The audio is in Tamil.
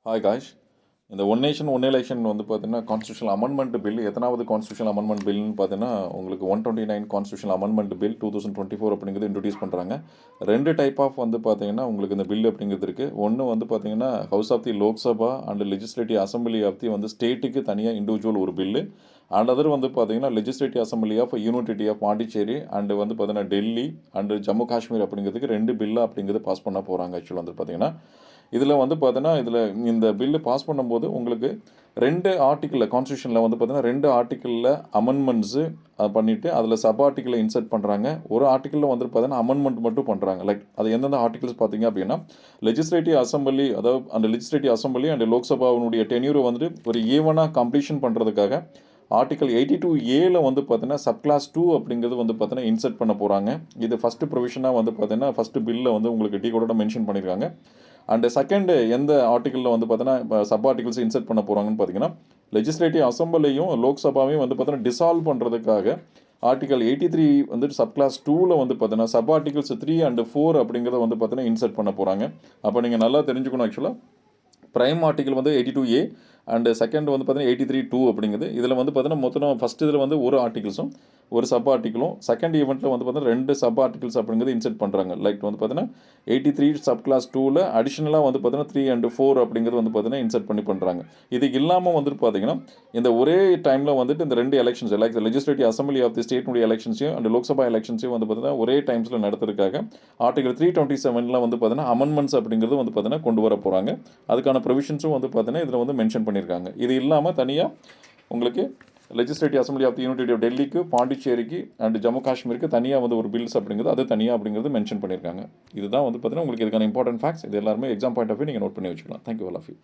Hi guys. இந்த ஒன் நேஷன் ஒன் எலெக்ஷன் வந்து பார்த்தீங்கன்னா கான்ஸ்டியூஷனல் அமெண்ட்மெண்ட் பில் எத்தனாவது கான்ஸ்டியூஷனல் அமெண்ட்மெண்ட் பில்னு பார்த்தீங்கன்னா உங்களுக்கு 129 கான்ஸ்டியூஷனல் அமெண்ட்மெண்ட் பில் 2024 அப்படிங்கிறது இன்ட்ரடியூஸ் பண்ணுறாங்க. ரெண்டு டைப் ஆஃப் வந்து பார்த்தீங்கன்னா உங்களுக்கு இந்த பில் அப்படிங்கிறது இருக்குது. ஒன்று வந்து பார்த்தீங்கன்னா house of the Lok Sabha and legislative assembly of the வந்து ஸ்டேட்டுக்கு தனியாக இண்டிவிஜுவல் ஒரு பில்லு. அண்ட் அதர் வந்து பார்த்தீங்கன்னா legislative assembly of unity of Pondicherry and வந்து பார்த்தீங்கன்னா டெல்லி அண்டு ஜம்மு காஷ்மீர் அப்படிங்கிறதுக்கு ரெண்டு பில்லு அப்படிங்கிறது பாஸ் பண்ண போகிறாங்க. ஆக்சுவலாக வந்து பார்த்தீங்கன்னா இதில் வந்து பார்த்தீங்கன்னா இதில் இந்த பில்லு பாஸ் பண்ணும்போது உங்களுக்கு ரெண்டு ஆர்டிக்கிளில் கான்ஸ்டியூஷனில் வந்து பார்த்தீங்கன்னா ரெண்டு ஆர்டிக்கிளில் அமெண்ட்மெண்ட்ஸு பண்ணிவிட்டு அதில் சப் ஆர்டிக்கிளை இன்சர்ட் பண்ணுறாங்க. ஒரு ஆர்டிக்கிளில் வந்து பார்த்தீங்கன்னா அமெண்ட்மெண்ட் மட்டும் பண்ணுறாங்க. லைக் அது எந்தெந்த ஆர்டிகல்ஸ் பார்த்தீங்க அப்படின்னா லெஜிஸ்லேட்டிவ் அசம்பிளி, அதாவது அந்த லெஜிஸ்லேட்டிவ் அசம்பிளி அண்ட் லோக்சபாவினுடைய டென்யூரை வந்துட்டு ஒரு ஈவனாக கம்ப்ளீஷன் பண்ணுறதுக்காக ஆர்டிகல் 82A வந்து பார்த்தீங்கன்னா சப் கிளாஸ் 2 அப்படிங்கிறது வந்து பார்த்தீங்கன்னா இன்சர்ட் பண்ண போகிறாங்க. இது ஃபஸ்ட்டு ப்ரொவிஷனாக வந்து பார்த்தீங்கன்னா ஃபஸ்ட்டு பில்லில் வந்து உங்களுக்கு டீகோட மென்ஷன் பண்ணியிருக்காங்க. அண்டு செகண்டு எந்த ஆர்டிக்கிளில் வந்து பார்த்தீங்கன்னா இப்போ சப் ஆர்டிகல்ஸ் இன்சர்ட் பண்ண போகிறாங்கன்னு பார்த்தீங்கன்னா லெஜிஸ்லேட்டிவ் அசம்பிளியும் லோக்சபாவையும் வந்து பார்த்தீங்கன்னா டிசால்வ் பண்ணுறதுக்காக ஆர்டிகல் 83 வந்து சப் கிளாஸ் 2ல் வந்து பார்த்தீங்கன்னா சப் ஆர்டிகல்ஸ் 3 அண்ட் 4 அப்படிங்கிறத வந்து பார்த்தீங்கன்னா இன்சர்ட் பண்ண போகிறாங்க. அப்போ நீங்கள் நல்லா தெரிஞ்சுக்கணும். ஆக்சுவலாக ப்ரைம் ஆர்டிகல் வந்து 82A அண்டு செகண்ட் வந்து பார்த்தீங்கன்னா 83(2) அப்படிங்குது. இதில் வந்து பார்த்தீங்கன்னா மொத்தம் ஃபஸ்ட் இதில் வந்து ஒரு ஆர்டிகல்ஸும் ஒரு சப் ஆர்டிக்கலும், செகண்ட் ஈவெண்ட்டில் வந்து பார்த்தீங்கன்னா ரெண்டு சப் ஆர்டிகல்ஸ் அப்படிங்கிறது இன்செர்ட் பண்ணுறாங்க. லைக் வந்து பார்த்தீங்கன்னா 83 சப் கிளாஸ் 2ல் அடிஷனலாக வந்து பார்த்தீங்கன்னா 3 அண்ட் 4 அப்படிங்கிறது வந்து பார்த்தீங்கன்னா இன்செர்ட் பண்ணி பண்ணுறாங்க. இது இல்லாமல் வந்துட்டு பார்த்தீங்கன்னா இந்த ஒரே டைமில் வந்துட்டு இந்த ரெண்டு elections like legislative assembly of the ஸ்டேட்னுடைய எலெக்ஷன்ஸையும் அண்ட் லோக்சபா எலெக்ஷன்ஸையும் வந்து பார்த்தீங்கன்னா ஒரே டைம்ஸில் நடத்துறதுக்காக ஆர்டிகல் 327 வந்து பார்த்தீங்கன்னா அமெண்ட்மெண்ட்ஸ் அப்படிங்கிறது வந்து பார்த்தீங்கன்னா கொண்டு வர போகிறாங்க. அதுக்கான ப்ரொவிஷன்ஸும் வந்து பார்த்தீங்கன்னா இதில் வந்து மென்ஷன் பண்ணியிருக்காங்க. இது இல்லாமல் தனியாக உங்களுக்கு legislative assembly of the unity of டெல்லிக்கு, பாண்டிச்சேரிக்கு அண்ட் ஜம்மு காஷ்மீருக்கு தனியாக வந்து ஒரு பில்ஸ் அப்படிங்கிறது அது தனியாக அப்படிங்கிறது மென்ஷன் பண்ணியிருக்காங்க. இதுதான் வந்து பார்த்தீங்கன்னா உங்களுக்கு இதுக்கான இம்பார்ட்டன்ட் ஃபேக்ட்ஸ். இது எல்லாருமே எக்ஸாம் பாயிண்ட் ஆஃப் வியூ நீங்கள் நோட் பண்ணி வச்சுக்கலாம். Thank you all of you.